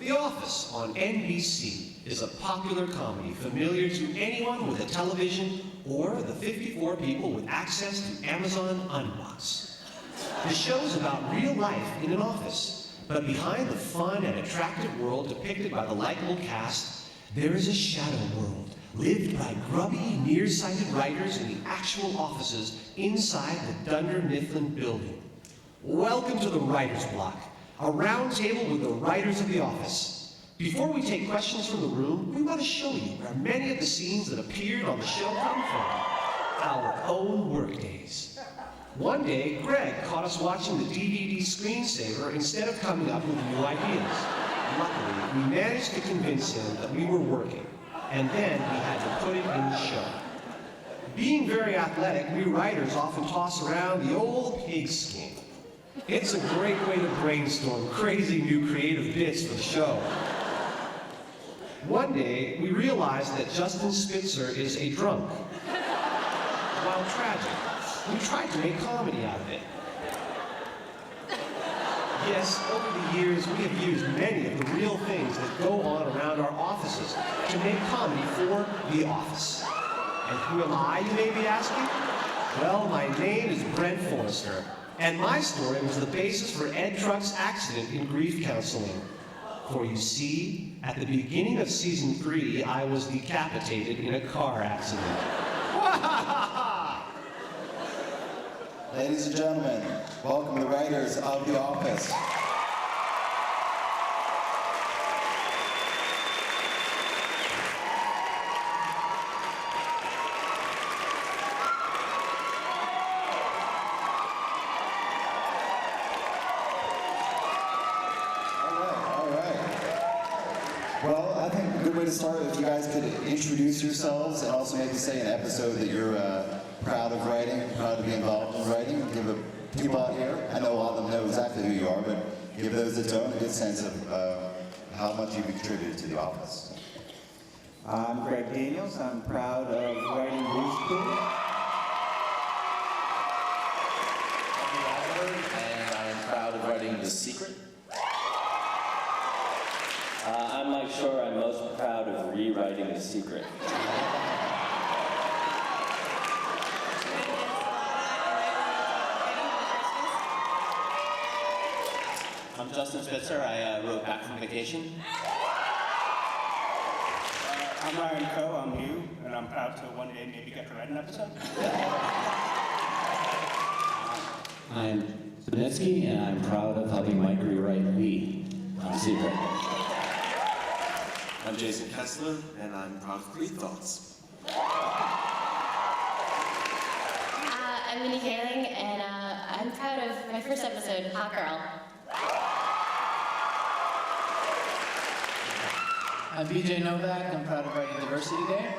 The Office on NBC is a popular comedy familiar to anyone with a television or the 54 people with access to Amazon Unbox. The show's about real life in an office, but behind the fun and attractive world depicted by the likable cast, there is a shadow world lived by grubby, nearsighted writers in the actual offices inside the Dunder Mifflin building. Welcome to the Writer's Block, a round table with the writers of The Office. Before we take questions from the room, we want to show you where many of the scenes that appeared on the show come from. Our own workdays. One day, Greg caught us watching the DVD screensaver instead of coming up with new ideas. Luckily, we managed to convince him that we were working, and then we had to put it in the show. Being very athletic, we writers often toss around the old pigskin. It's a great way to brainstorm crazy new creative bits for the show. One day, we realized that Justin Spitzer is a drunk. While tragic, we tried to make comedy out of it. Yes, over the years, we have used many of the real things that go on around our offices to make comedy for The Office. And who am I, you may be asking? Well, my name is Brent Forrester, and my story was the basis for Ed Truck's accident in grief counseling. For you see, at the beginning of season 3, I was decapitated in a car accident. Ladies and gentlemen, welcome the writers of The Office. Well, I think a good way to start, if you guys could introduce yourselves and also maybe say an episode that you're proud of writing, proud to be involved in writing. Give the people out here, I know a lot of them know exactly who you are, but give those that don't a good sense of how much you've contributed to The Office. I'm Greg Daniels. I'm proud of writing Roost Pool. And I am proud of writing The Secret. I'm Mike Shore. I'm most proud of rewriting The Secret. I'm Justin Spitzer. I wrote Back from Vacation. I'm Ryan Coe. I'm new, and I'm proud to one day maybe get to write an episode. I'm Zbinetsky, and I'm proud of helping Mike rewrite Lee on The Secret. I'm Jason Kessler, and I'm proud of Creed Thoughts. I'm Minnie Kaling, and I'm proud of my first episode, Hot Girl. I'm BJ Novak. I'm proud of writing Diversity Day.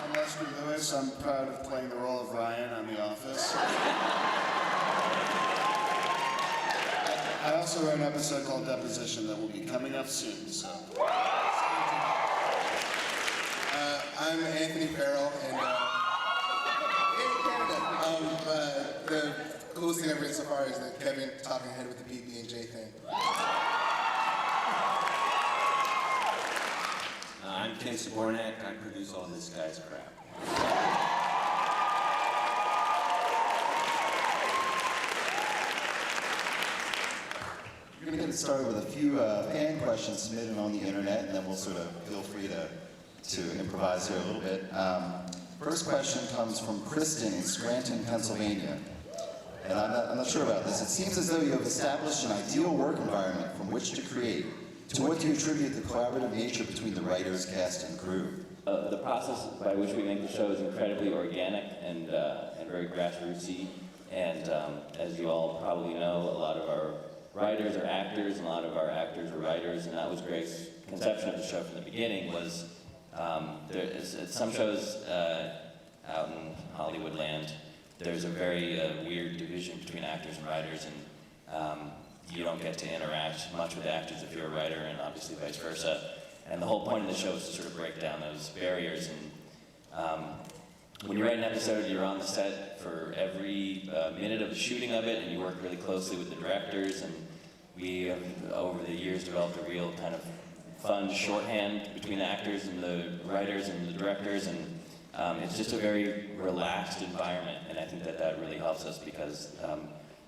I'm Leslie Lewis. I'm proud of playing the role of Ryan on The Office. I also wrote an episode called Deposition that will be coming up soon, so. I'm Anthony Farrell, and the coolest thing I've written so far is the Kevin talking ahead with the PB&J thing. I'm Ken Sabornak. I produce all this guy's crap. We're going to get started with a few fan questions submitted on the internet, and then we'll sort of feel free to improvise here a little bit. First question comes from Kristen in Scranton, Pennsylvania. And I'm not sure about this. It seems as though you have established an ideal work environment from which to create. To what do you attribute the collaborative nature between the writers, cast, and crew? The process by which we make the show is incredibly organic and very grassrootsy. And as you all probably know, a lot of our writers are actors, and a lot of our actors are writers, and that was Greg's conception of the show from the beginning. Was some shows out in Hollywood land, there's a very weird division between actors and writers, and you don't get to interact much with actors if you're a writer, and obviously vice versa. And the whole point of the show is to sort of break down those barriers. And when you write an episode, you're on the set for every minute of the shooting of it, and you work really closely with the directors, and we have, over the years, developed a real kind of fun shorthand between the actors and the writers and the directors, and it's just a very relaxed environment, and I think that that really helps us because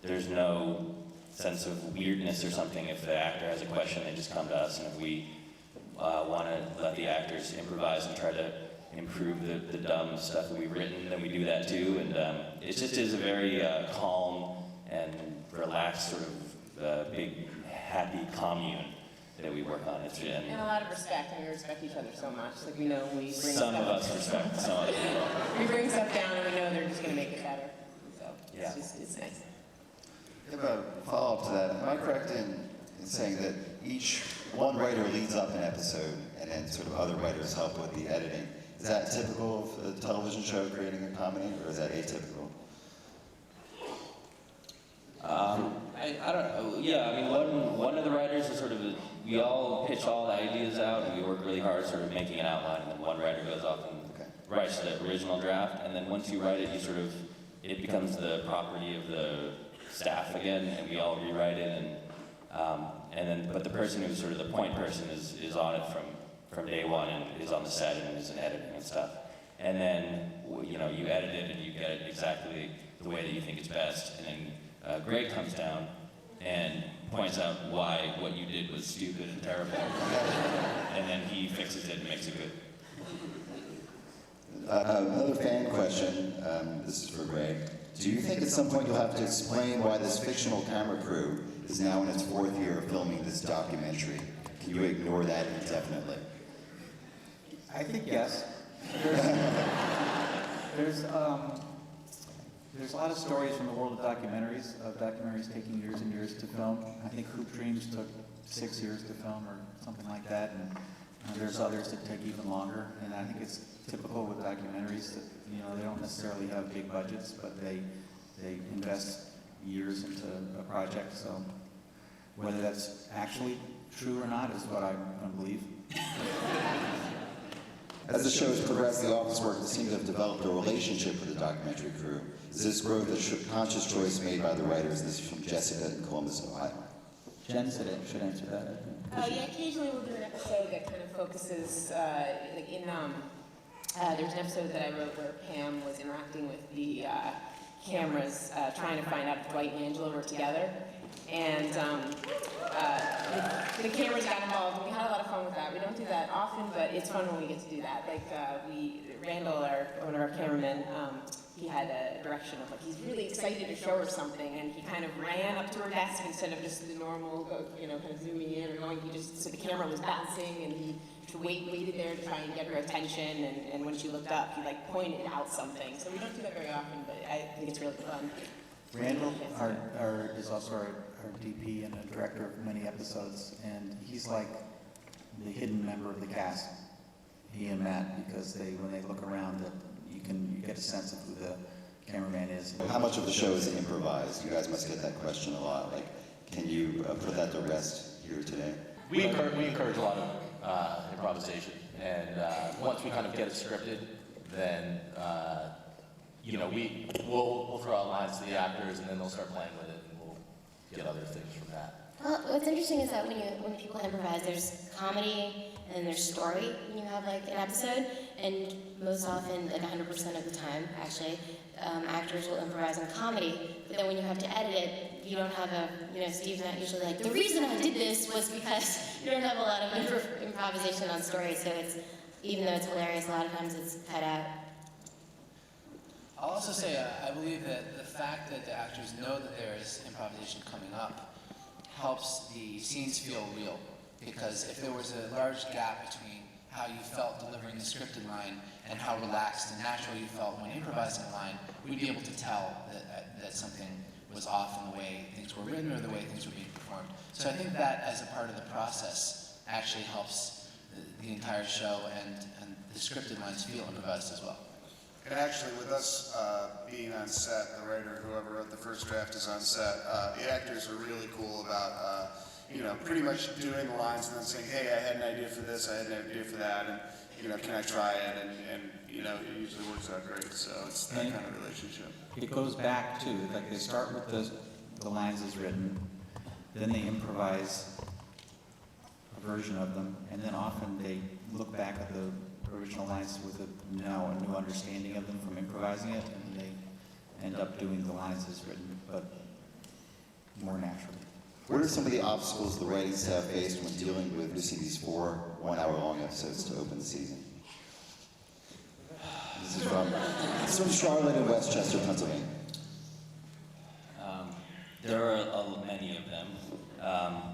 there's no sense of weirdness or something. If the actor has a question, they just come to us, and if we want to let the actors improvise and try to improve the dumb stuff that we've written, then we do that too, and it just is a very calm and relaxed sort of big happy commune that we work on. And a lot of respect. I mean, we respect each other so much. Like, we know we bring Some of us respect some other people. We bring stuff down and we know they're just going to make it better. So Yeah. it's nice. I have a follow-up to that. Am I correct in saying that one writer leads up an episode and then sort of other writers help with the editing? Is that typical of a television show creating a comedy, or is that atypical? I don't know. Yeah, I mean, one of the writers is sort of, we all pitch all the ideas out and we work really hard sort of making an outline, and then one writer goes off and writes the original draft, and then once you write it, it becomes the property of the staff again, and we all rewrite it, but the person who's sort of the point person is on it from day one and is on the set and is in editing and stuff. And then, you edit it and you get it exactly the way that you think is best. And then Greg comes down and points out why what you did was stupid and terrible. And then he fixes it and makes it good. Another fan question, this is for Greg. Do you think at some point you'll have to explain why this fictional camera crew is now in its 4th year of filming this documentary? Can you ignore that indefinitely? I think yes. There's a lot of stories from the world of documentaries taking years and years to film. I think Hoop Dreams took 6 years to film or something like that, and there's others that take even longer. And I think it's typical with documentaries that they don't necessarily have big budgets, but they invest years into a project. So whether that's actually true or not is what I'm going to believe. As the show has progressed, the office workers seem to have developed a relationship with the documentary crew. Is this growth a conscious choice made by the writers? This is from Jessica in Columbus, Ohio. Jen should answer that. Yeah, occasionally we'll do an episode that kind of focuses, there's an episode that I wrote where Pam was interacting with the cameras, trying to find out if Dwight and Angela were together. And the cameras got involved. We had a lot of fun with that. We don't do that often, but it's fun when we get to do that. Like Randall, one of our cameramen, he had a direction of he's really excited to show her something, and he kind of ran up to her desk instead of just the normal, kind of zooming in or going. So the camera was bouncing, and he waited there to try and get her attention. And when she looked up, he pointed out something. So we don't do that very often, but I think it's really fun. Randall is also our DP and a director of many episodes, and he's like the hidden member of the cast, he and Matt, because when they look around, you get a sense of who the cameraman is. How much of the show is improvised? You guys must get that question a lot. Can you put that to rest here today? We encourage a lot of improvisation, and once we kind of get it scripted, then we'll throw out lines to the actors, and then they'll start playing with it, and we'll get other things from that. Well, what's interesting is that when people improvise, there's comedy and there's story when you have an episode, and most often, 100% of the time, actually, actors will improvise in comedy, but then when you have to edit it, you don't have Steve's not usually the reason I did this was because you don't have a lot of improvisation on story, so even though it's hilarious, a lot of times it's cut out. I'll also say I believe that the fact that the actors know that there is improvisation coming up helps the scenes feel real. Because if there was a large gap between how you felt delivering the scripted line and how relaxed and natural you felt when improvising a line, we'd be able to tell that something was off in the way things were written or the way things were being performed. So I think that as a part of the process actually helps the entire show and the scripted lines feel improvised as well. And actually, with us being on set, the writer, whoever wrote the first draft is on set, the actors are really cool about, pretty much doing the lines and then saying, hey, I had an idea for this, I had an idea for that, and, can I try it? And it usually works out great. So it's that kind of relationship. It goes back to, like, they start with the lines as written, then they improvise a version of them, and then often they look back at the original lines with a new understanding of them from improvising it, and they end up doing the lines as written, but more naturally. What are some of the obstacles the writing staff faced when dealing with producing these 4 one-hour-long episodes to open the season? This is from Charlotte in Westchester, Pennsylvania. There are many of them.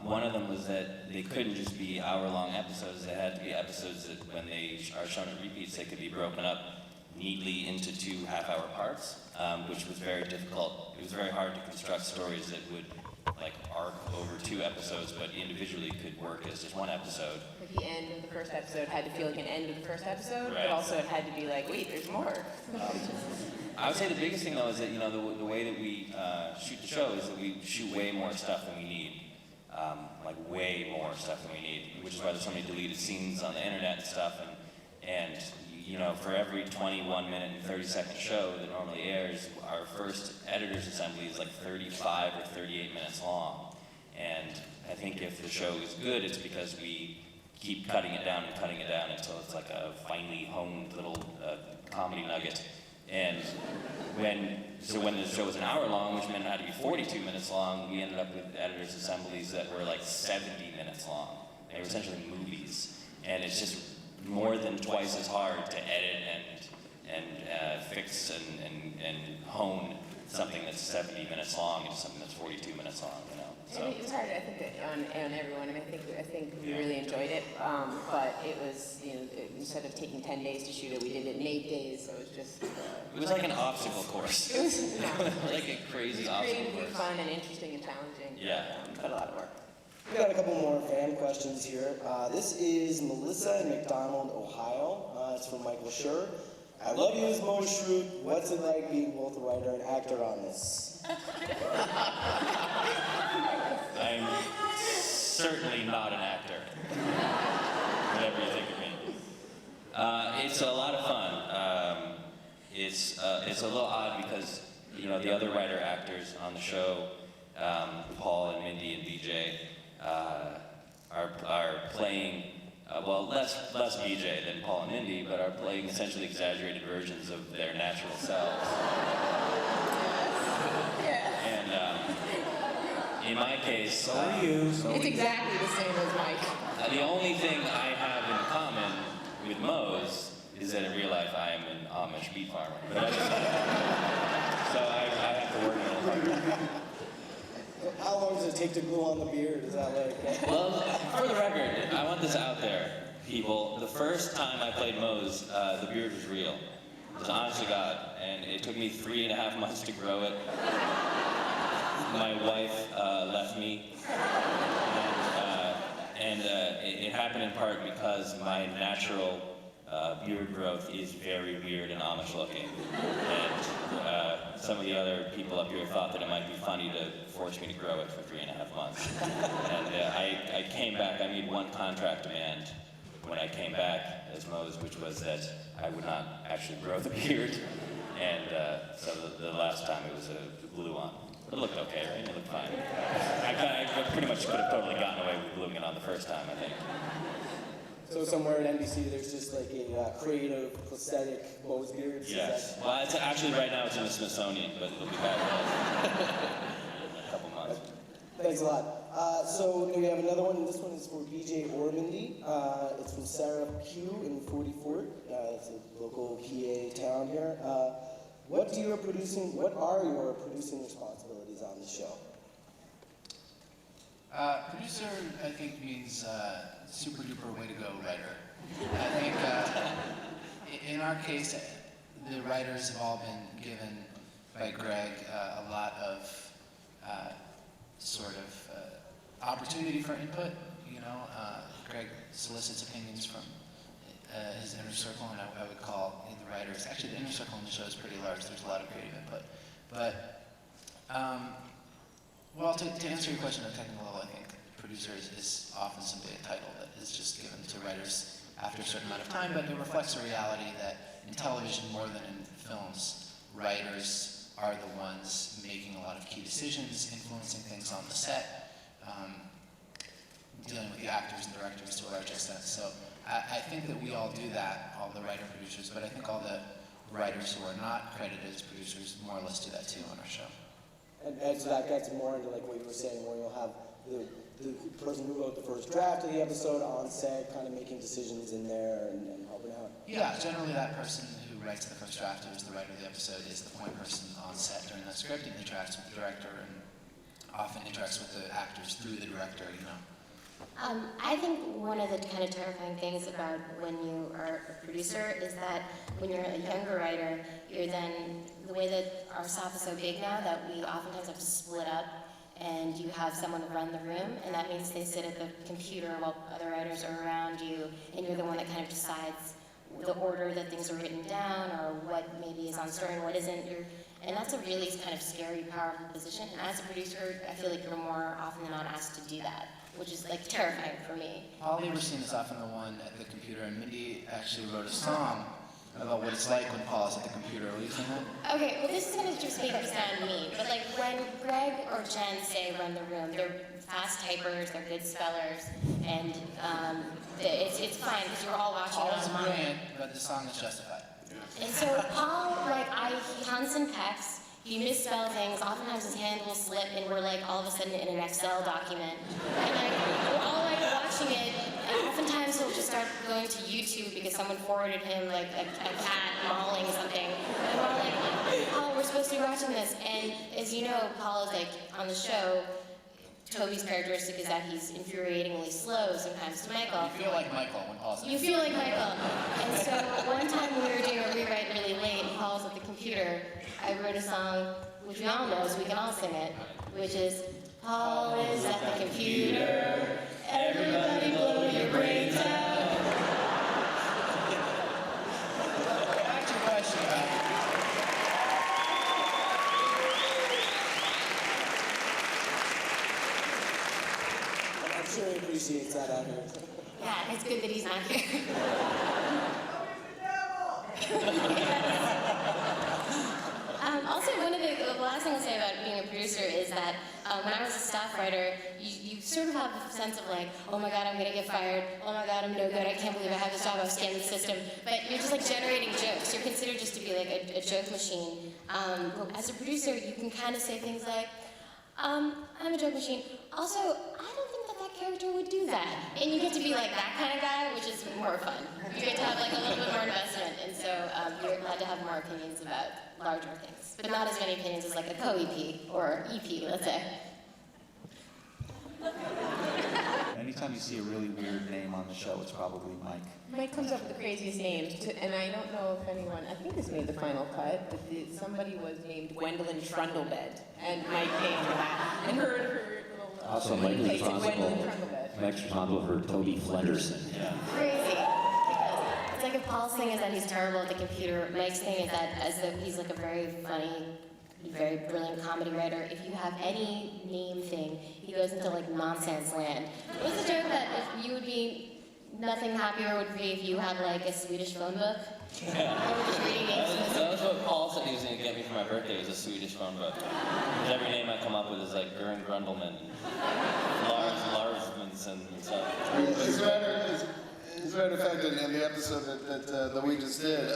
One of them was that they couldn't just be hour-long episodes. They had to be episodes that, when they are shown at repeats, they could be broken up neatly into 2 half-hour parts, which was very difficult. It was very hard to construct stories that would arc over 2 episodes, but individually could work as just 1 episode. Like the end of the first episode had to feel like an end of the first episode, Right. but also it had to be like, wait, there's more. I would say the biggest thing, though, is that the way that we shoot the show is that we shoot way more stuff than we need. Way more stuff than we need, which is why there's so many deleted scenes on the internet and stuff. And for every 21-minute and 30-second show that normally airs, our first editor's assembly is 35 or 38 minutes long. And I think if the show is good, it's because we keep cutting it down until it's like a finely honed little comedy nugget. And when the show was an hour long, which meant it had to be 42 minutes long, we ended up with editor's assemblies that were 70 minutes long. They were essentially movies. And it's just more than twice as hard to edit and fix and hone something that's 70 minutes long into something that's 42 minutes long, So. And it was hard, I think, on everyone. I think we really enjoyed it, but it was, instead of taking 10 days to shoot it, we did it in 8 days, so it was just... It was like an obstacle course. It was like a crazy obstacle creatively course. fun and interesting and challenging. Yeah. But a lot of work. We got a couple more fan questions here. This is Melissa in McDonald, Ohio. It's from Michael Schur. I love you as Mo Schrute. What's it like being both a writer and actor on this? I'm certainly not an actor. Whatever you think of me. It's a lot of fun. It's a little odd because the other writer actors on the show, Paul and Mindy and BJ, are playing less BJ than Paul and Mindy, but are playing essentially exaggerated versions of their natural selves. In my case, So are you. It's exactly the same as Mike. The only thing I have in common with Moe's is that in real life I am an Amish beet farmer. But other than that, so I have to work a little harder. How long does it take to glue on the beard? Is that Well, for the record, I want this out there, people. The first time I played Moe's, the beard was real. It was honest to God, and it took me 3.5 months to grow it. My wife left me, and it happened in part because my natural beard growth is very weird and Amish looking. And some of the other people up here thought that it might be funny to force me to grow it for 3.5 months. And I came back, I made one contract demand when I came back as Moe's, which was that I would not actually grow the beard. And so the last time it was a glue-on. It looked okay, right? It looked fine. I pretty much could have totally gotten away with gluing it on the first time, I think. So somewhere at NBC, there's just like a creative, prosthetic Moe's beard. Yes. Well, it's actually right now it's in the Smithsonian, but it'll be back in a couple months. Thanks a lot. So we have another one. This one is for BJ or Mindy. It's from Sarah Pugh in 44. It's a local PA town here. What are your producing responsibilities on the show? Producer, I think, means super duper way to go writer. I think in our case, the writers have all been given by Greg a lot of opportunity for input. Greg solicits opinions from his inner circle, and I would call the writers. Actually, the inner circle in the show is pretty large. There's a lot of creative input. But, to answer your question at a technical level, I think producer is often simply a title that is just given to writers after a certain amount of time, but it reflects a reality that in television, more than in films, writers are the ones making a lot of key decisions, influencing things on the set, dealing with the actors and directors to a large extent. So I think that we all do that, all the writer-producers, but I think all the writers who are not credited as producers more or less do that too on our show. And so that gets more into like what you were saying, where you'll have the person who wrote the first draft of the episode on set, kind of making decisions in there and helping out. Yeah, generally that person who writes the first draft, who is the writer of the episode, is the point person on set during the script and interacts with the director and often interacts with the actors through the director, you know. I think one of the kind of terrifying things about when you are a producer is that when you're a younger writer, you're then, the way that our staff is so big now that we oftentimes have to split up and you have someone run the room, and that means they sit at the computer while other writers are around you, and you're the one that kind of decides the order that things are written down or what maybe is on story and what isn't. And that's a really kind of scary, powerful position. And as a producer, I feel like you're more often than not asked to do that, which is like terrifying for me. Holly Racine is often the one at the computer, and Mindy actually wrote a song about what it's like when Paul is at the computer. Will you sing that? Okay, well this is gonna just make me sound mean, but like when Greg or Jen say run the room, they're fast typers, they're good spellers, and it's fine because you're all watching Paul it is on monitor. brilliant, but the song is justified. And so Paul, like, he hunts and pecks, he misspell things, oftentimes his hand will slip and we're like all of a sudden in an Excel document. And like, we're all like watching it, and oftentimes he'll just start going to YouTube because someone forwarded him like a cat mauling something. And we're all like, Paul, we're supposed to be watching this. And as you know, Paul is like, on the show, Toby's characteristic is that he's infuriatingly slow sometimes to Michael. You feel like Michael when Paul's You feel like Michael. And so one time when we were doing a rewrite really late and Paul was at the computer, I wrote a song, which we all know, so we can all sing it, which is, Paul is at the computer, everybody blow your brains out. Back to your question about I'm sure he appreciates that out here. Yeah, it's good that he's not here. Also, one of the last thing I'll say about being a producer is that when I was a staff writer, you sort of have a sense of like, oh my god, I'm gonna get fired, oh my god, I'm no good, I can't believe I have this job, I've scammed the system. But you're just like generating jokes. You're considered just to be like a joke machine. But as a producer, you can kind of say things like, I'm a joke machine. Also, I don't think that character would do that. And you get to be like that kind of guy, which is more fun. You get to have like a little bit more investment, and so you're allowed to have more opinions about larger things. But not as many opinions as like a co-EP or EP, let's say. Anytime you see a really weird name on the show, it's probably Mike. Mike comes up with the craziest names, and I don't know if anyone, I think this made the final cut, but somebody was named Gwendolyn Trundlebed, and Mike named that, and her little Also, Mike is place in Gwendolyn responsible. Trundlebed. Mike's responsible for Toby Flenderson. Crazy. It's like if Paul's thing is that he's terrible at the computer, Mike's thing is that as though he's like a very funny, very brilliant comedy writer. If you have any name thing, he goes into like nonsense land. What's the joke that if you would be nothing happier would be if you had like a Swedish phone book? And we're just reading names from That was what Paul said he was going to get me for my birthday, was a Swedish phone book. Because every name I come up with is like Gern Grundleman, Lars Larsmanson and stuff. As a matter of fact, in the episode that we just did,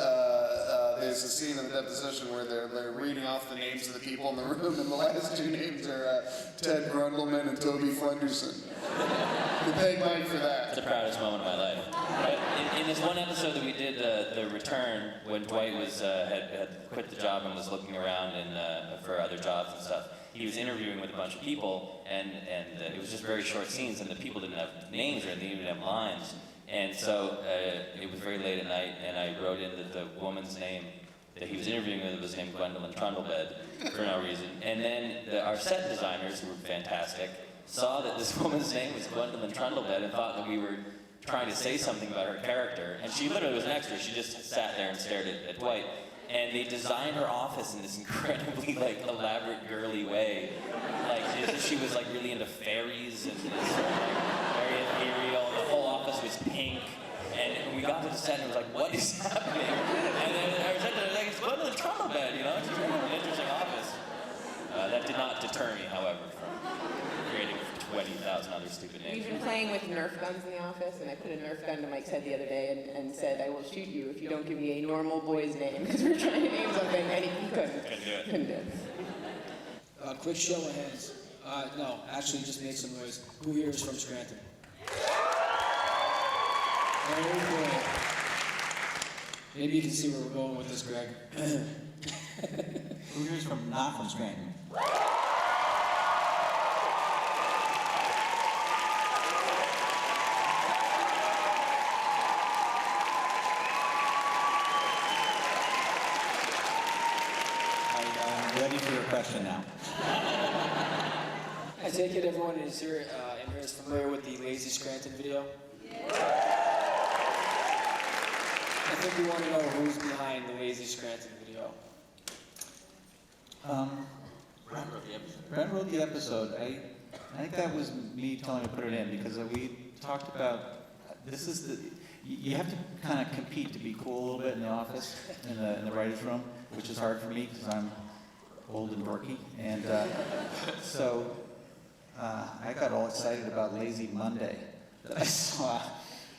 there's a scene in the deposition where they're reading off the names of the people in the room, and the last two names are Ted Grundleman and Toby Flenderson. We thank Mike for that. It's the proudest moment of my life. But in this one episode that we did, The Return, when Dwight was had quit the job and was looking around for other jobs and stuff, he was interviewing with a bunch of people, and it was just very short scenes, and the people didn't have names or they didn't even have lines. And so it was very late at night, and I wrote in that the woman's name that he was interviewing with was named Gwendolyn Trundlebed for no reason. And then our set designers, who were fantastic, saw that this woman's name was Gwendolyn Trundlebed and thought that we were trying to say something about her character. And she literally was an extra. She just sat there and stared at Dwight. And they designed her office in this incredibly like elaborate, girly way. Like she was like really into fairies and sort of, like, very ethereal. The whole office was pink, And when we got to the set, it was like, what is happening? And then I was like, it's going to the trauma bed, you know? It's just an interesting office. That did not deter me, however, from creating 20,000 other stupid names. We've been playing with Nerf guns in the office, and I put a Nerf gun to Mike's head the other day and said, I will shoot you if you don't give me a normal boy's name, because we're trying to name something, and he couldn't. Couldn't do it. Quick show of hands. No, actually just make some noise. Who here is from Scranton? Okay. Maybe you can see where we're going with this, Greg. Who here is not from Scranton? I'm ready for your question now. I take it everyone is here in here is familiar with the Lazy Scranton video? I think we want to know who's behind the Lazy Scranton video. Brent wrote the episode. I think that was me telling him to put it in because we talked about this is the you have to kind of compete to be cool a little bit in the office in the writers' room, which is hard for me because I'm old and dorky, and so I got all excited about Lazy Monday that I saw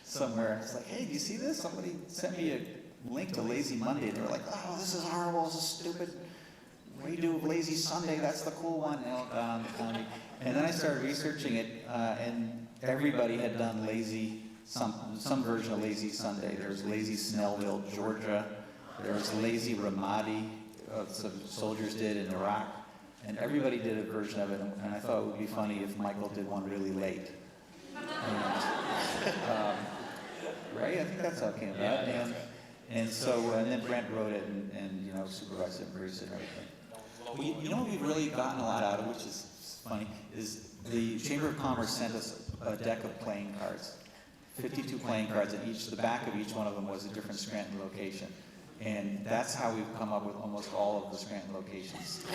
somewhere. I was like, hey, do you see this? Somebody sent me a link to Lazy Monday, and they were like, oh, this is horrible, this is stupid. Redo of Lazy Sunday, that's the cool one. And then I started researching it, and everybody had done some version of Lazy Sunday. There was Lazy Snellville, Georgia. There was Lazy Ramadi, some soldiers did in Iraq. And everybody did a version of it, and I thought it would be funny if Michael did one really late. Right? I think that's how it came about. And so, and then Brent wrote it and supervised it and produced it and everything. Well, you know what we've really gotten a lot out of, which is funny, is the Chamber of Commerce sent us a deck of playing cards, 52 playing cards, and the back of each one of them was a different Scranton location. And that's how we've come up with almost all of the Scranton locations.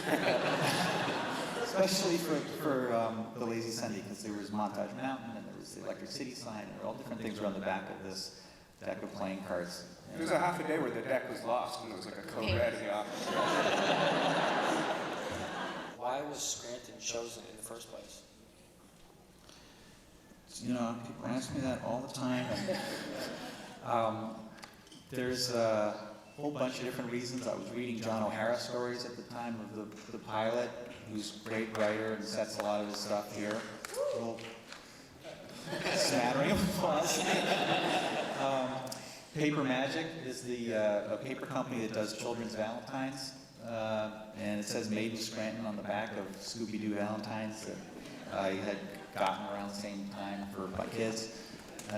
Especially for the Lazy Sunday, because there was Montage Mountain, and there was the Electric City sign, and there were all different things around the back of this deck of playing cards. There was a half a day where the deck was lost, and it was like a code red in the office. Why was Scranton chosen in the first place? People ask me that all the time. There's a whole bunch of different reasons. I was reading John O'Hara stories at the time of the pilot, who's a great writer and sets a lot of his stuff here. A little smattering of applause. Paper Magic is a paper company that does children's Valentines, and it says Made in Scranton on the back of Scooby-Doo Valentines that I had gotten around the same time for my kids.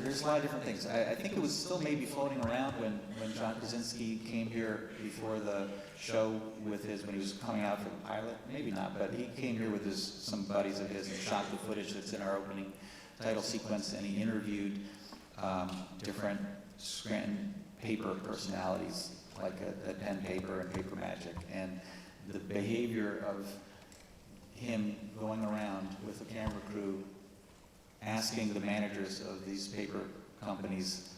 There's a lot of different things. I think it was still maybe floating around when John Krasinski came here before the show when he was coming out for the pilot. Maybe not, but he came here with some buddies of his and shot the footage that's in our opening title sequence, and he interviewed different Scranton paper personalities, like a Pen Paper and Paper Magic, and the behavior of him going around with the camera crew asking the managers of these paper companies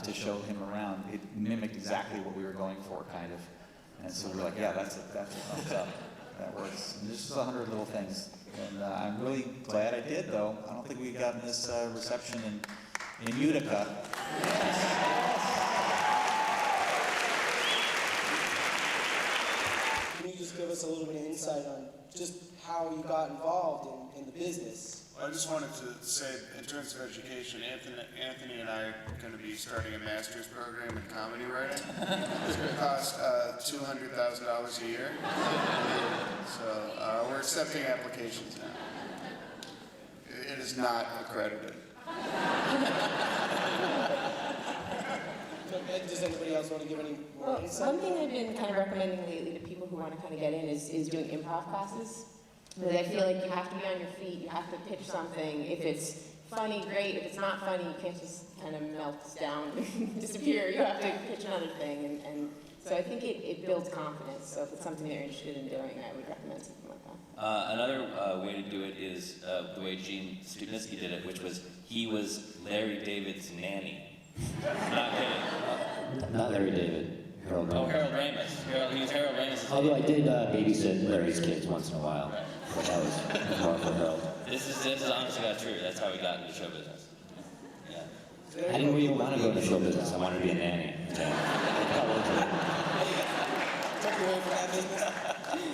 to show him around. It mimicked exactly what we were going for, kind of. And so we're like, yeah, that's a thumbs up. That works. And there's just 100 little things. And I'm really glad I did, though. I don't think we've gotten this reception in Utica. Can you just give us a little bit of insight on just how you got involved in the business? I just wanted to say, in terms of education, Anthony and I are going to be starting a master's program in comedy writing. It's going to cost $200,000 a year. So we're accepting applications now. It is not accredited. Does anybody else want to give any more insight? One thing I've been kind of recommending lately to people who want to kind of get in is doing improv classes. Because I feel like you have to be on your feet, you have to pitch something. If it's funny, great. If it's not funny, you can't just kind of melt down and disappear. You have to pitch another thing. And so I think it builds confidence. So if it's something they're interested in doing, I would recommend something like that. Another way to do it is the way Gene Studniski did it, which was he was Larry David's nanny. Not kidding. Not Larry David, Harold Oh, Ramis. Harold Ramis. He was Harold Ramis. Although I did babysit Larry's kids once in a while. But that was more for Harold. This is honestly not true. That's how we got into show business. Yeah. I didn't really want to go into show business. I wanted to be a nanny.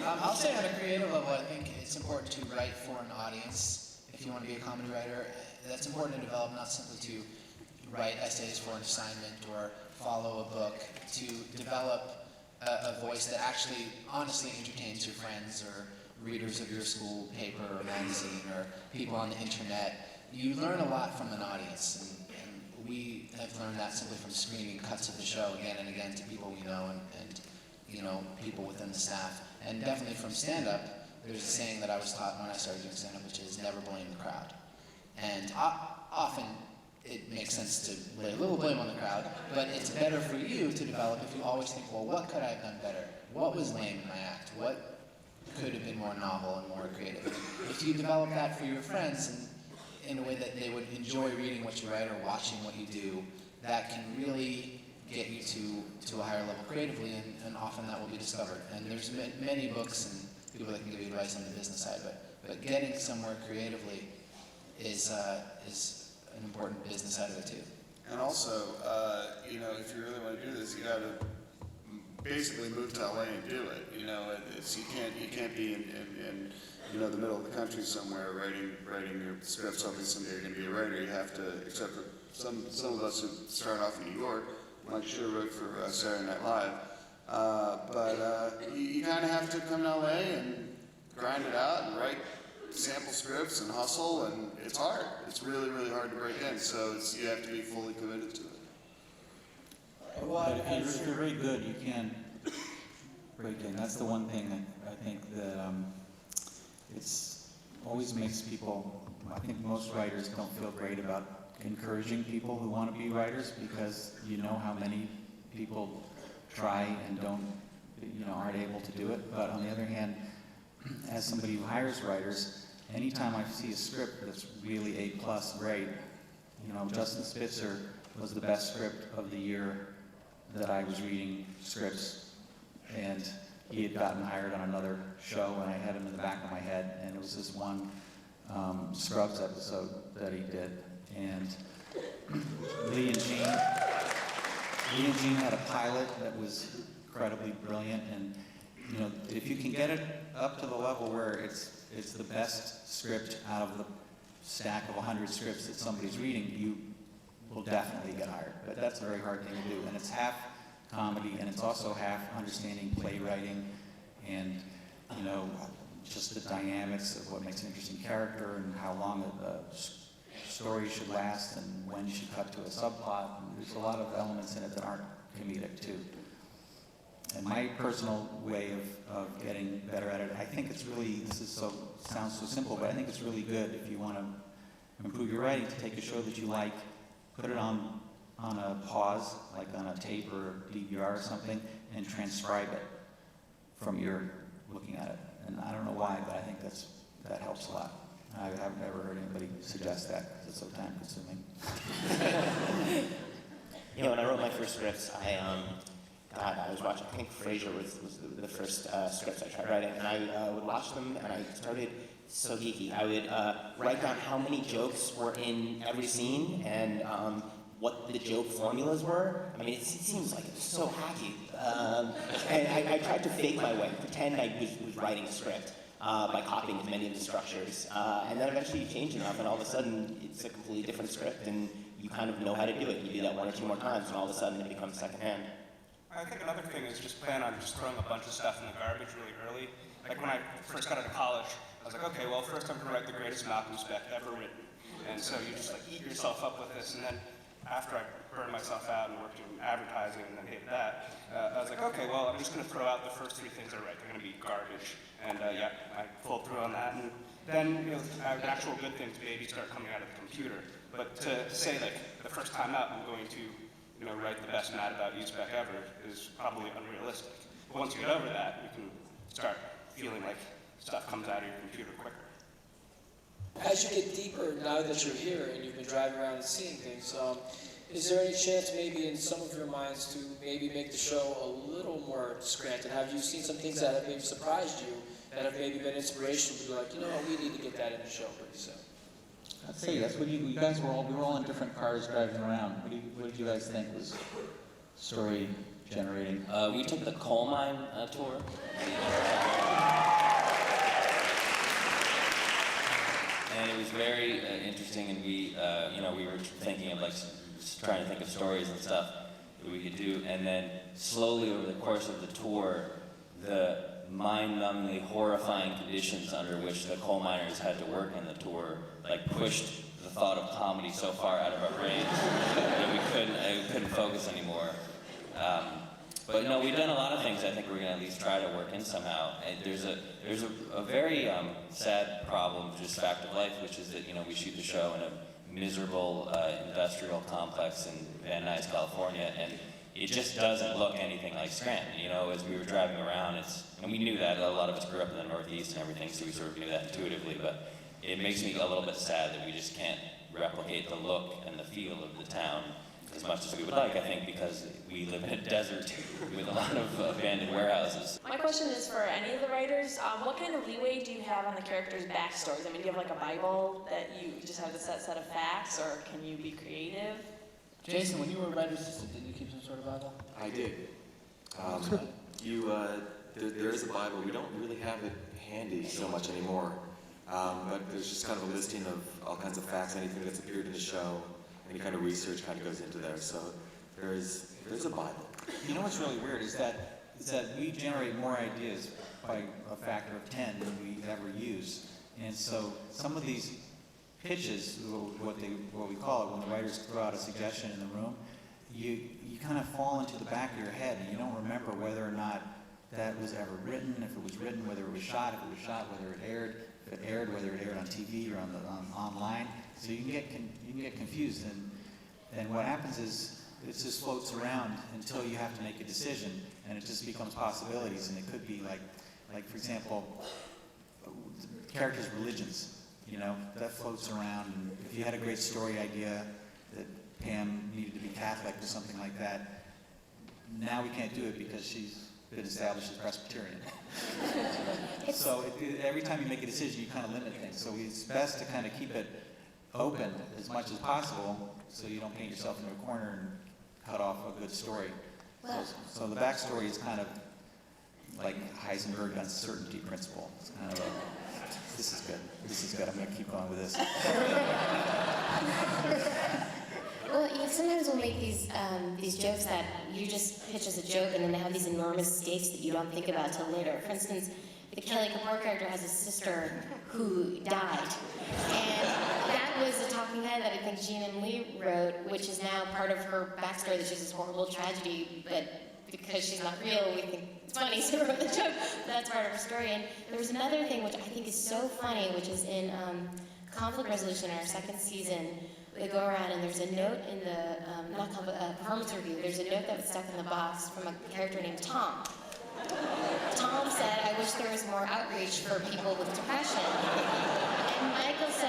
I'll say on a creative level, I think it's important to write for an audience. If you want to be a comedy writer, that's important to develop, not simply to write essays for an assignment or follow a book, to develop a voice that actually honestly entertains your friends or readers of your school paper or magazine or people on the internet. You learn a lot from an audience, and we have learned that simply from screening cuts of the show again and again to people we know and you know, people within the staff. And definitely from stand-up, there's a saying that I was taught when I started doing stand-up, which is never blame the crowd. And often it makes sense to lay a little blame on the crowd, but it's better for you to develop if you always think, well, what could I have done better? What was lame in my act? What could have been more novel and more creative? If you develop that for your friends and in a way that they would enjoy reading what you write or watching what you do, that can really get you to a higher level creatively, and often that will be discovered. And there's many books and people that can give you advice on the business side, but getting somewhere creatively is an important business side of it too. And also, you know, if you really want to do this, you got to basically move to LA and do it. You know, you can't be in you know, the middle of the country somewhere writing your scripts, hoping someday you're going to be a writer. You have to, except for some of us who start off in New York, Mike Schur wrote for Saturday Night Live, but you kind of have to come to LA and grind it out and write sample scripts and hustle, and it's hard. It's really, really hard to break in, so you have to be fully committed to it. But if you're very good, you can break in. That's the one thing that I think that it's always makes people, I think most writers don't feel great about encouraging people who want to be writers, because you know how many people try and aren't able to do it. But on the other hand, as somebody who hires writers, anytime I see a script that's really A+ grade, you know, Justin Spitzer was the best script of the year that I was reading scripts, and he had gotten hired on another show, and I had him in the back of my head, and it was this one Scrubs episode that he did, and Lee and Jean had a pilot that was incredibly brilliant, and you know, if you can get it up to the level where it's the best script out of the stack of 100 scripts that somebody's reading, you will definitely get hired. But that's a very hard thing to do, and it's half comedy, and it's also half understanding playwriting, and you know, just the dynamics of what makes an interesting character and how long a story should last and when you should cut to a subplot. And there's a lot of elements in it that aren't comedic too. And my personal way of getting better at it, I think it's really, sounds so simple, but I think it's really good if you want to improve your writing, to take a show that you like, put it on a pause, like on a tape or DVR or something, and transcribe it from your looking at it. And I don't know why, but I think that helps a lot. I haven't ever heard anybody suggest that because it's so time consuming. You know, when I wrote my first scripts, I was watching, I think Frasier was the first scripts I tried writing, and I would watch them, and I started so geeky. I would write down how many jokes were in every scene and what the joke formulas were. I mean, it seems like it's so hacky. And I tried to fake my way, pretend I was writing a script by copying as many of the structures. And then eventually you change enough, and all of a sudden it's a completely different script, and you kind of know how to do it. You do that one or two more times, and all of a sudden it becomes secondhand. I think another thing is just plan on just throwing a bunch of stuff in the garbage really early. Like when I first got out of college, I was like, okay, well, first I'm gonna write the greatest Malcolm spec ever written. And so you just like eat yourself up with this, and then after I burned myself out and worked in advertising and then hated that, I was like, okay, well, I'm just gonna throw out the first 3 things I write. They're gonna be garbage. And yeah, I pulled through on that. And then, you know, actual good things maybe start coming out of the computer. But to say like the first time out I'm going to, you know, write the best Mad About You spec ever is probably unrealistic. But once you get over that, you can start feeling like stuff comes out of your computer quicker. As you get deeper, now that you're here and you've been driving around and seeing things, is there any chance maybe in some of your minds to maybe make the show a little more discreet? Have you seen some things that have maybe surprised you, that have maybe been inspirational to be like, you know what, we need to get that in the show pretty soon? I'd say yes. What do you guys we were all in different cars driving around. What did you guys think was story generating? We took the coal mine tour. And it was very interesting, and we were thinking of trying to think of stories and stuff that we could do, and then slowly over the course of the tour, the mind-numbingly horrifying conditions under which the coal miners had to work in the tour, pushed the thought of comedy so far out of our brains that we couldn't focus anymore. But no, we've done a lot of things I think we're going to at least try to work in somehow. And there's a very sad problem, just fact of life, which is that we shoot the show in a miserable industrial complex in Van Nuys, California, and it just doesn't look anything like Scranton. As we were driving around, and we knew that a lot of us grew up in the Northeast and everything, so we sort of knew that intuitively. But it makes me a little bit sad that we just can't replicate the look and the feel of the town as much as we would like, I think, because we live in a desert with a lot of abandoned warehouses. My question is for any of the writers, what kind of leeway do you have on the characters' backstories? Do you have a Bible that you just have a set of facts, or can you be creative? Jason, when you were a writer's assistant, did you keep some sort of Bible? I did. There is a Bible. We don't really have it handy so much anymore, but there's just kind of a listing of all kinds of facts, anything that's appeared in the show. Any kind of research kind of goes into there, so there's a Bible. You know what's really weird is that we generate more ideas by a factor of 10 than we ever use, and so some of these pitches, what we call it, when the writers throw out a suggestion in the room, you kind of fall into the back of your head, and you don't remember whether or not that was ever written, if it was written, whether it was shot, if it was shot, whether it aired, whether it aired on TV or online. So you can get confused, and what happens is it just floats around until you have to make a decision, and it just becomes possibilities. And it could be like for example, characters' religions. That floats around. And if you had a great story idea that Pam needed to be Catholic or something like that, now we can't do it because she's been established as Presbyterian. So every time you make a decision, you kind of limit things. So it's best to kind of keep it open as much as possible, so you don't paint yourself into a corner and cut off a good story. So the backstory is kind of like Heisenberg uncertainty principle. It's kind of this is good, I'm going to keep going with this. Well, sometimes we'll make these jokes that you just pitch as a joke, and then they have these enormous stakes that you don't think about till later. For instance, the Kelly Kapoor character has a sister who died, and that was a talking head that I think Jean and Lee wrote, which is now part of her backstory, that she's this horrible tragedy, but because she's not real, we think it's funny, so we wrote the joke. That's part of her story. And there's another thing which I think is so funny, which is in Conflict Resolution, our second season. They go around and there's a note in the performance review. There's a note that was stuck in the box from a character named Tom. Tom said, "I wish there was more outreach for people with depression." And Michael's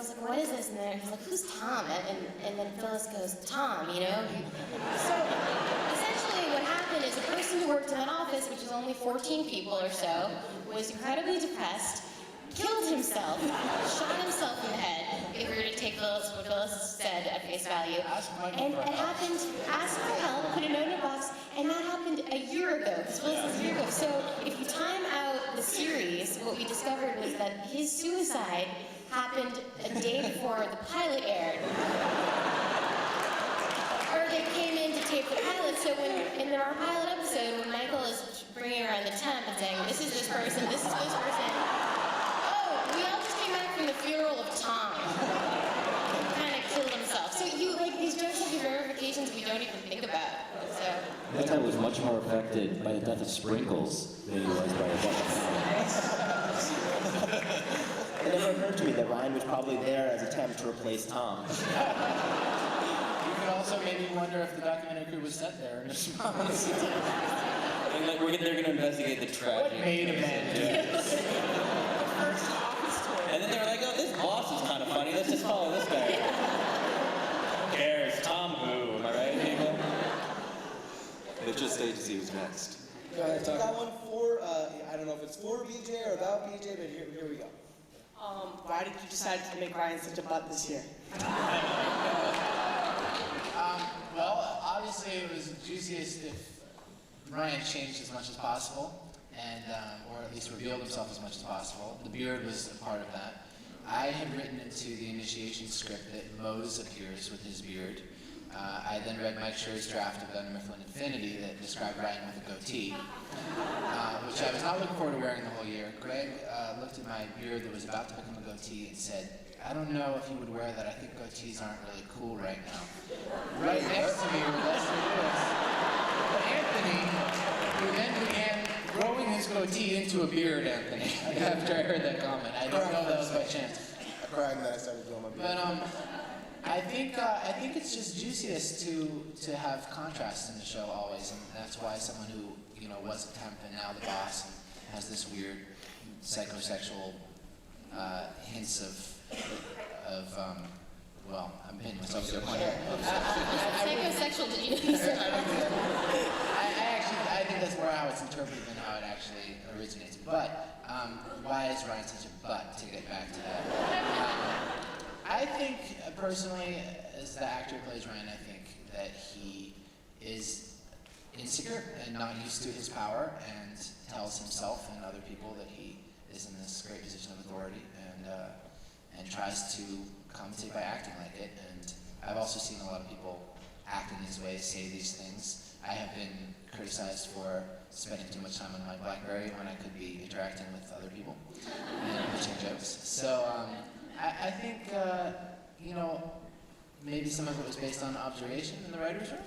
like, "What is this?" And then he's like, "Who's Tom?" And then Phyllis goes, "Tom, So essentially what happened is a person who worked in that office, which is only 14 people or so, was incredibly depressed, killed himself, shot himself in the head, if we were to take what Phyllis said at face value. And it happened, asked for help, put a note in a box, and that happened a year ago. This was a year ago. So if you time out the series, what we discovered was that his suicide happened a day before the pilot aired. Or they came in to tape the pilot, so in our pilot episode, when Michael is bringing around the temp and saying, "This is this person, this is this person," we all just came back from the funeral of Tom. Kind of killed himself. So these jokes have these ramifications we don't even think about. So. That guy was much more affected by the death of Sprinkles than he was by the death of It never occurred to me that Ryan was probably there as a temp to replace Tom. You could also maybe wonder if the documentary crew was set there in response. And they're going to investigate the tragedy. What made a man do this? And then they were like, "Oh, this boss is kind of funny. Let's just follow this guy." Who cares? Tom Who, am I right, people? They just stayed to see who's next. Go ahead, I Tucker. got one for, I don't know if it's for BJ or about BJ, but here we go. Why did you decide to make Ryan such a butt this year? Well, obviously it was juiciest if Ryan changed as much as possible, and or at least revealed himself as much as possible. The beard was a part of that. I had written into the initiation script that Mose appears with his beard. I then read Mike Schur's draft of Under Mifflin Infinity that described Ryan with a goatee, which I was not looking forward to wearing the whole year. Greg looked at my beard that was about to become a goatee and said, I don't know if you would wear that. I think goatees aren't really cool right now. Right next to me were Leslie Lewis and Anthony, who then began growing his goatee into a beard, Anthony, after I heard that comment. I didn't know that was by chance. I cried and then I started doing my beard. But I think it's just juiciest to have contrast in the show always, and that's why someone who was a temp and now the boss and has this weird psychosexual hints of well, I'm pinning myself to a point here. Psychosexual, did you know you said that? I think that's more how it's interpreted than how it actually originates. But why is Ryan such a butt, to get back to that? I think, personally, as the actor who plays Ryan, I think that he is insecure and not used to his power, and tells himself and other people that he is in this great position of authority, and tries to compensate by acting like it. And I've also seen a lot of people act in these ways, say these things. I have been criticized for spending too much time on my BlackBerry when I could be interacting with other people and pitching jokes. So I think, maybe some of it was based on observation in the writer's room,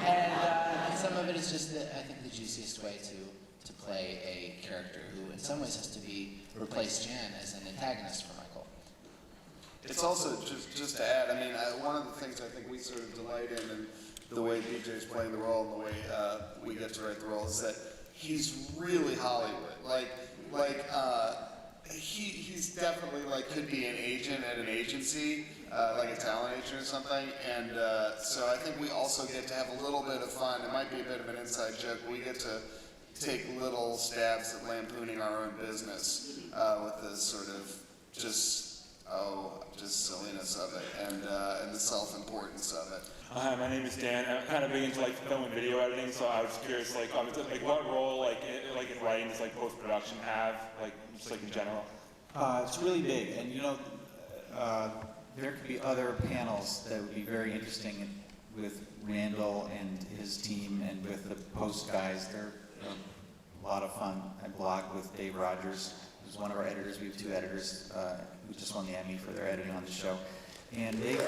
and some of it is just, I think, the juiciest way to play a character who in some ways has to replace Jan as an antagonist for Michael. It's also, just to add, I mean, one of the things I think we sort of delight in the way BJ's playing the role and the way we get to write the role is that he's really Hollywood. He's definitely could be an agent at an agency, like a talent agent or something. And so I think we also get to have a little bit of fun. It might be a bit of an inside joke, but we get to take little stabs at lampooning our own business with this sort of just silliness of it and the self-importance of it. Hi, my name is Dan. I'm kind of big into film and video editing, so I was curious, what role, in writing does post-production have, just in general? It's really big, and there could be other panels that would be very interesting with Randall and his team and with the post guys. They're a lot of fun. I blog with Dave Rogers, who's one of our editors. We have two editors who just won the Emmy for their editing on the show. And they in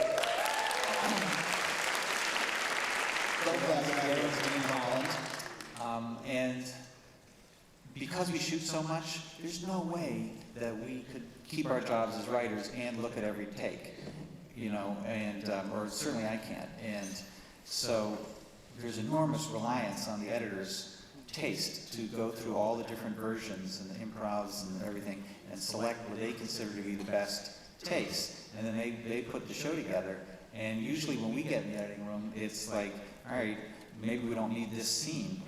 Holland. And because we shoot so much, there's no way that we could keep our jobs as writers and look at every take, or certainly I can't. And so there's enormous reliance on the editor's taste to go through all the different versions and the improvs and everything and select what they consider to be the best takes. And then they put the show together. And usually when we get in the editing room, it's like, all right, maybe we don't need this scene.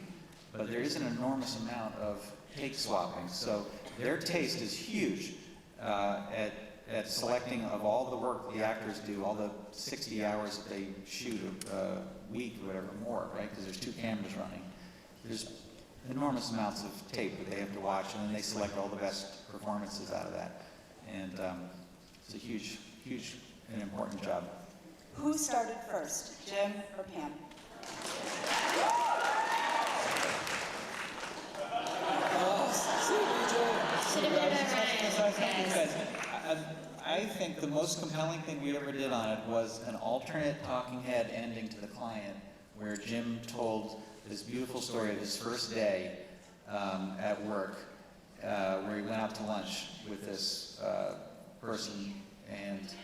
But there is an enormous amount of take swapping. So their taste is huge at selecting of all the work the actors do, all the 60 hours that they shoot a week or whatever more, right? Because there's two cameras running. There's enormous amounts of tape that they have to watch, and then they select all the best performances out of that. And it's a huge, huge and important job. Who started first, Jim or Pam? Should have been about Ryan. I think the most compelling thing we ever did on it was an alternate talking head ending to the client, where Jim told this beautiful story of his first day at work, where he went out to lunch with this person, and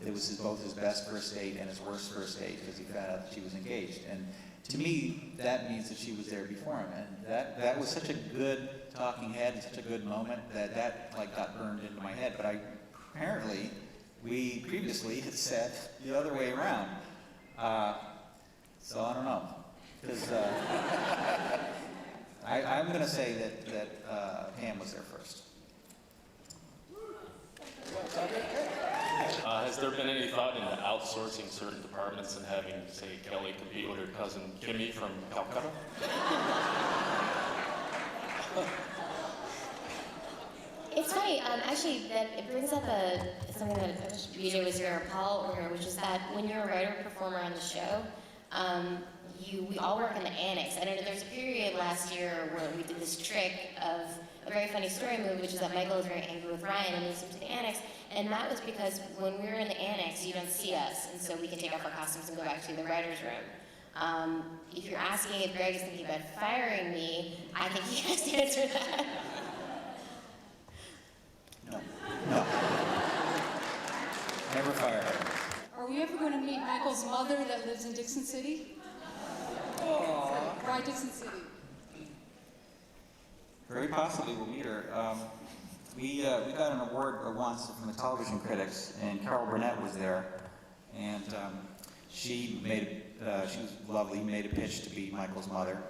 it was both his best first date and his worst first date because he found out that she was engaged. And to me, that means that she was there before him, and that was such a good talking head and such a good moment that got burned into my head. But apparently we previously had said the other way around, So I don't know, because I'm going to say that Pam was there first. Has there been any thought into outsourcing certain departments and having, say, Kelly compete with her cousin Kimmy from Calcutta? It's funny, actually, that it brings up something that I wish BJ was here or Paul were here, which is that when you're a writer performer on the show, we all work in the annex. I know there's a period last year where we did this trick of a very funny story move, which is that Michael was very angry with Ryan and moves him to the annex. And that was because when we were in the annex, you don't see us, and so we can take off our costumes and go back to the writer's room. If you're asking if Greg is thinking about firing me, I think he has to answer that. Never fire her. Are we ever going to meet Michael's mother that lives in Dixon City? Why Dixon City? Very possibly we'll meet her. We got an award once from the television critics, and Carol Burnett was there, and she was lovely, made a pitch to be Michael's mother.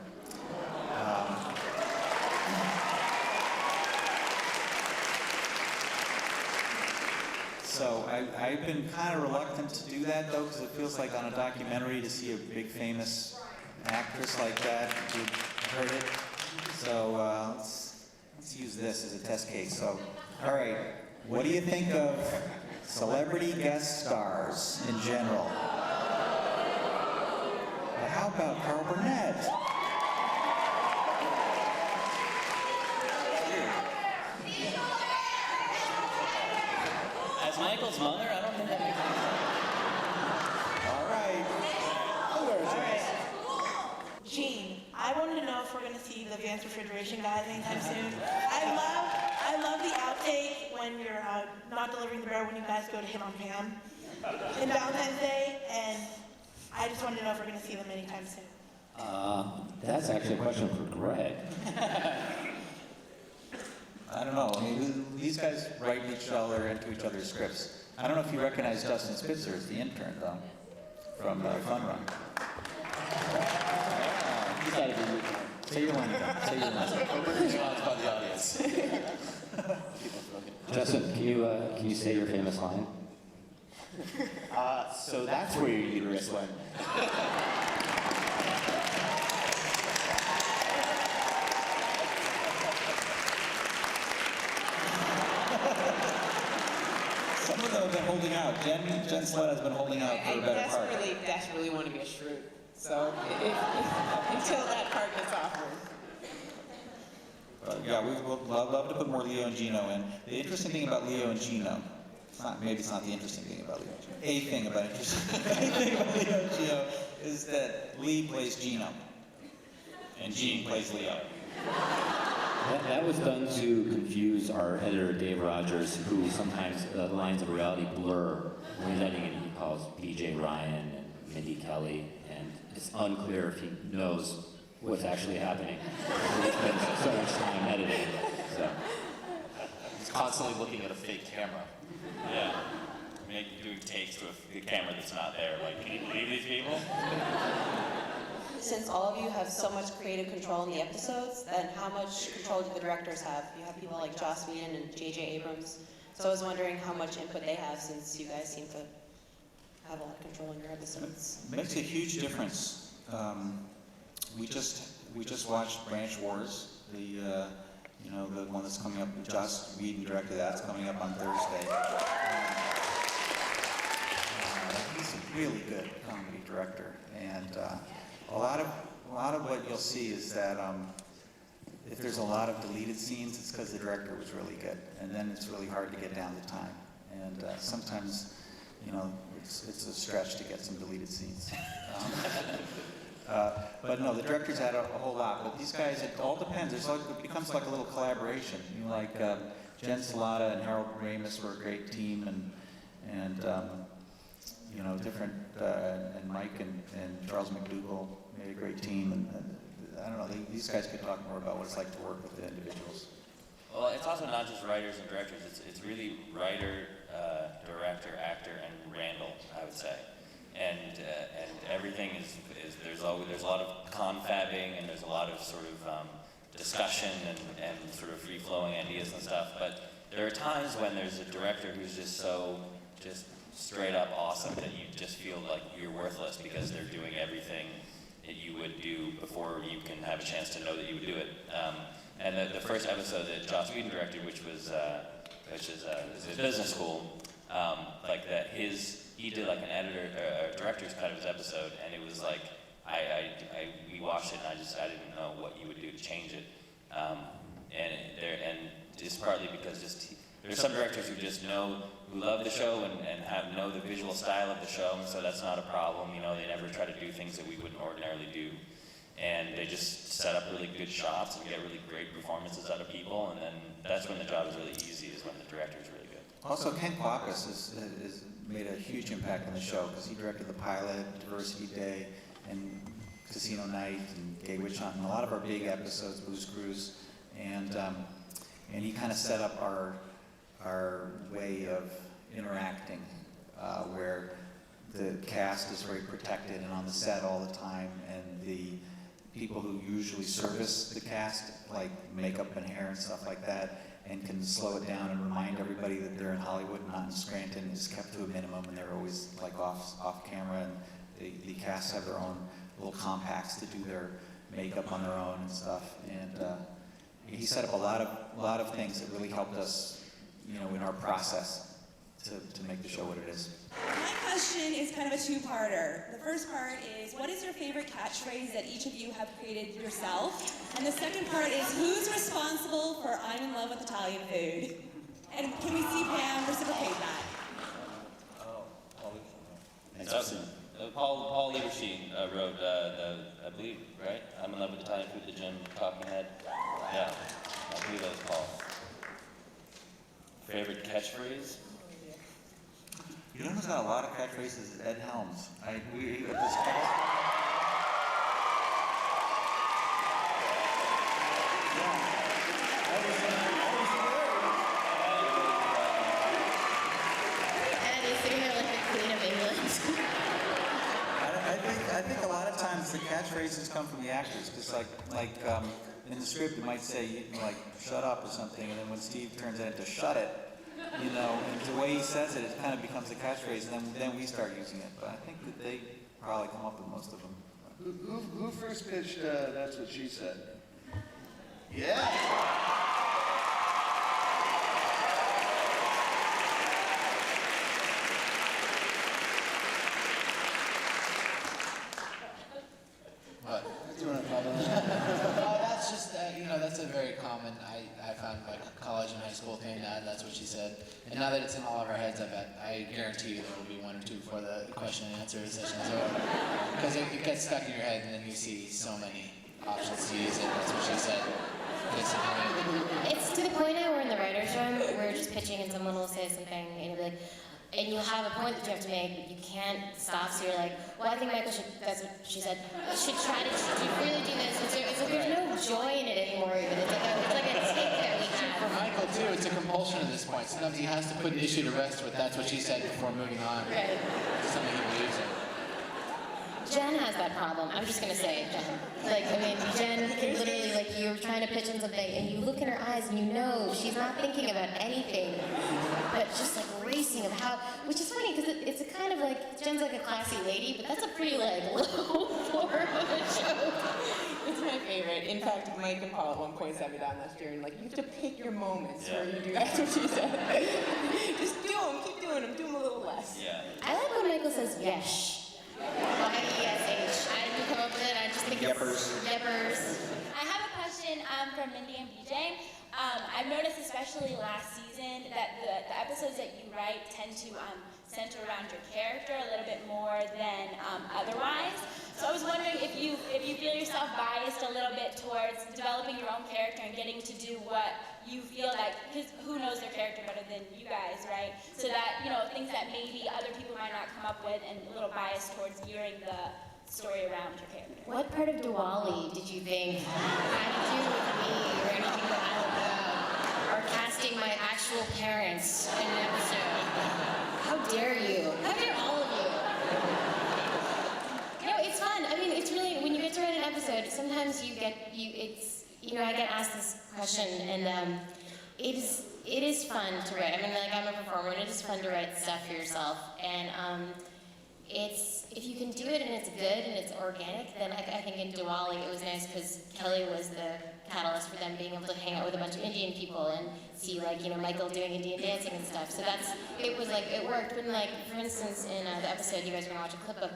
So I've been kind of reluctant to do that, though, because it feels like on a documentary to see a big famous actress like that, you've heard it. So let's use this as a test case. So, all right, what do you think of celebrity guest stars in general? Well, how about Carol Burnett? As Michael's mother, I don't think that makes sense. All right. Gene, I wanted to know if we're going to see the Vance Refrigeration guys anytime soon. I love the outtake when you're not delivering the bear when you guys go to hit on Pam in Valentine's Day, and I just wanted to know if we're going to see them anytime soon. That's actually a question for Greg. I don't know. I mean, these guys write each other into each other's scripts. I don't know if you recognize Dustin Spitzer as the intern, though, from Fun Run. He's got to be. Say your line again. Say your line. We're response by the audience. Justin, can you say your famous line? So that's where your uterus went. Some of them have been holding out. Jen Sled has been holding out for a better part. Desperately want to be a shrew. So until that part gets offered. Yeah, we would love to put more Leo and Gino in. The interesting thing about Leo and Gino, maybe it's not the interesting thing about Leo and Gino. A thing about Leo and Gino is that Lee plays Gino, and Gene plays Leo. That was done to confuse our editor, Dave Rogers, who sometimes the lines of reality blur when he's editing, and he calls BJ Ryan and Mindy Kelly, and it's unclear if he knows what's actually happening. He spends so much time editing. So. He's constantly looking at a fake camera. Yeah. Doing takes to a camera that's not there. Like, can you believe these people? Since all of you have so much creative control in the episodes, then how much control do the directors have? You have people like Joss Whedon and J.J. Abrams. So I was wondering how much input they have, since you guys seem to have a lot of control in your episodes. It makes a huge difference. We just watched Branch Wars, the one that's coming up. Joss Whedon directed that. It's coming up on Thursday. He's a really good comedy director, and a lot of what you'll see is that if there's a lot of deleted scenes, it's because the director was really good, and then it's really hard to get down to time. And sometimes, it's a stretch to get some deleted scenes. But no, the directors had a whole lot. But these guys, it all depends. It becomes like a little collaboration. Jen Salata and Harold Ramis were a great team, and different, and Mike and Charles McDougall made a great team. And I don't know, these guys could talk more about what it's like to work with the individuals. Well, it's also not just writers and directors. It's really writer, director, actor, and Randall, I would say. and everything is there's a lot of confabbing, and there's a lot of sort of discussion and sort of free-flowing ideas and stuff, but there are times when there's a director who's just straight up awesome that you just feel like you're worthless because they're doing everything that you would do before you can have a chance to know that you would do it. And the first episode that Joss Whedon directed, which is his business school, like that he did like an director's cut of his episode, and it was like we watched it and I didn't know what you would do to change it, and it's partly because there's some directors who love the show and know the visual style of the show, and so that's not a problem. You know, they never try to do things that we wouldn't ordinarily do, and they just set up really good shots and get really great performances out of people, and then that's when the job is really easy, is when the director is really good. Also, Ken Kwapis has made a huge impact on the show because he directed the pilot, Diversity Day, and Casino Night, and Gay Witch Hunt, and a lot of our big episodes, Blues Cruise, and he kind of set up our way of interacting, where the cast is very protected and on the set all the time, and the people who usually service the cast, like makeup and hair and stuff like that, and can slow it down and remind everybody that they're in Hollywood, not in Scranton, is kept to a minimum, and they're always like off camera, and the cast have their own little compacts to do their makeup on their own and stuff, and he set up a lot of things that really helped us, you know, in our process to make the show what it is. My question is kind of a two-parter. The first part is, what is your favorite catchphrase that each of you have created yourself? And the second part is, who's responsible for I'm in love with Italian food? And can we see Pam reciprocate that? Paul Lieberstein wrote, I believe, right? I'm in love with Italian food, the Jim Talking Head. Yeah, I believe that was Paul. Favorite catchphrase? You know who's got a lot of catchphrases is Ed Helms. I think a lot of times the catchphrases come from the actors, because like in the script it might say like shut up or something, and then when Steve turns it into shut it, you know, and the way he says it, it kind of becomes a catchphrase, and then we start using it. But I think that they probably come up with most of them. Who first pitched That's What She Said? Yeah! That's just, that's a very common, I found like college and high school thing, that's what she said. And now that it's in all of our heads, I guarantee you there will be one or two before the question and answer session is over. Because it gets stuck in your head and then you see so many options to use it, that's what she said. It's to the point now we're in the writer's room, we're just pitching and someone will say something and you'll be like, and you'll have a point that you have to make, but you can't stop, so you're like, well, I think Michael should, that's what she said, should try to really do this. It's like there's no joy in it anymore, even. It's like a take that we have. For Michael, too, it's a compulsion at this point. Sometimes he has to put the issue to rest with that's what she said before moving on. Right. To something he believes in. Jen has that problem. I'm just gonna say it, Jen. Like, I mean, Jen can literally, like, you're trying to pitch in something, and you look in her eyes, and you know she's not thinking about anything, but just like racing of how, which is funny because it's a kind of like Jen's like a classy lady, but that's a pretty like low form of a show. It's my favorite. In fact, Mike and Paul at one point sat me down last year and like, you have to pick your moments where you do that's what she said. Just do them, keep doing them, do them a little less. Yeah. I like when Michael says yesh. Y-E-S-H. I didn't come up with it. I just think Yeppers. Yeppers. I have a question from Mindy and BJ. I've noticed, especially last season, that the episodes that you write tend to center around your character a little bit more than otherwise. So I was wondering if you feel yourself biased a little bit towards developing your own character and getting to do what you feel like, because who knows their character better than you guys, right? So that, you know, things that maybe other people might not come up with, and a little bias towards gearing the story around your character. What part of Diwali did you think had to do with me or anything that I don't know? Or casting my actual parents in an episode? How dare you? How dare all of you? mean, it's really, when you get to write an episode, sometimes I get asked this question, and it is fun to write. I mean, like, I'm a performer, and it is fun to write stuff for yourself. And if you can do it and it's good and it's organic, then I think in Diwali it was nice because Kelly was the catalyst for them being able to hang out with a bunch of Indian people and see, like, Michael doing Indian dancing and stuff. So it worked. But, like, for instance, in the episode you guys are gonna watch a clip of,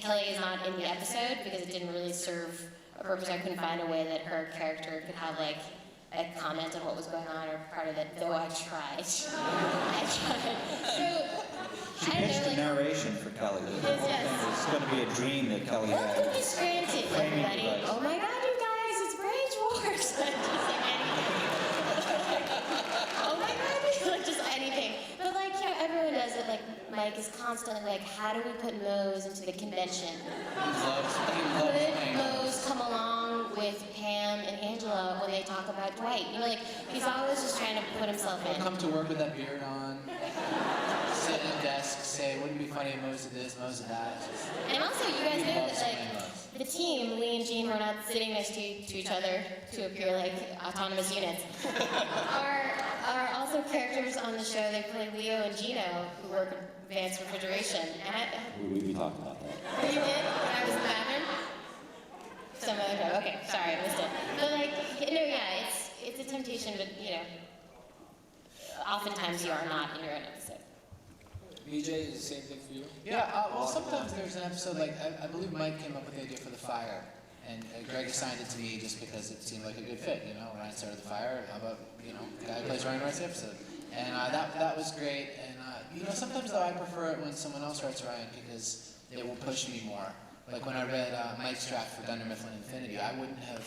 Kelly is not in the episode because it didn't really serve a purpose. I couldn't find a way that her character could have, like, a comment on what was going on or part of it, though I tried. I tried. So, She pitched a narration for Kelly. The whole thing was going to be a dream that Kelly had. Welcome to Scranton, Framing everybody. device. Oh my God, you guys, it's Branch Wars. Just like anything. Oh my God, like just anything. But like, everyone does it. Like, Mike is constantly like, how do we put Mose into the convention? Could Mose come along with Pam and Angela when they talk about Dwight? Like, he's always just trying to put himself in. Come to work with that beard on. Sit at a desk, say, wouldn't it be funny if Mose did this, Mose did that. And also, you guys know that, like, the team, Lee and Jean, who are not sitting next to each other to appear like autonomous units, are also characters on the show. They play Leo and Gino, who work at Advanced Refrigeration. And We talked about that. you did? When I was in the bathroom? Some other time. Okay, sorry, I missed it. But, like, it's a temptation, but, oftentimes you are not in your own episode. BJ, is the same thing for you? Yeah, well, sometimes there's an episode, like, I believe Mike came up with the idea for the fire, and Greg assigned it to me just because it seemed like a good fit, Ryan started the fire, how about, the guy who plays Ryan writes the episode. And that was great, and, sometimes, though, I prefer it when someone else writes Ryan, because it will push me more. Like, when I read Mike's draft for Dunder Mifflin Infinity, I wouldn't have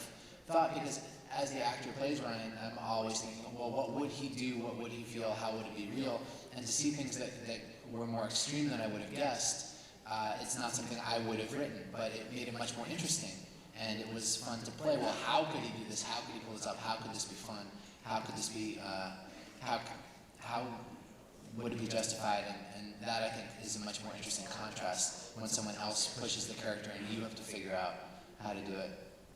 thought, because as the actor who plays Ryan, I'm always thinking, well, what would he do, what would he feel, how would it be real? And to see things that were more extreme than I would have guessed, it's not something I would have written, but it made it much more interesting. And it was fun to play. Well, how could he do this? How could he pull this up? How could this be fun? How could this be, how would it be justified? And that, I think, is a much more interesting contrast when someone else pushes the character and you have to figure out how to do it.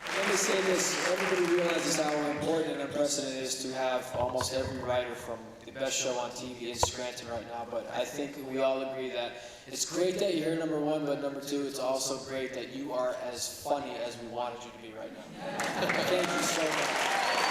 Let me say this, everybody realizes how important and impressive it is to have almost every writer from the best show on TV in Scranton right now, but I think we all agree that it's great that you're here, number one, but number two, it's also great that you are as funny as we wanted you to be right now. Thank you so much.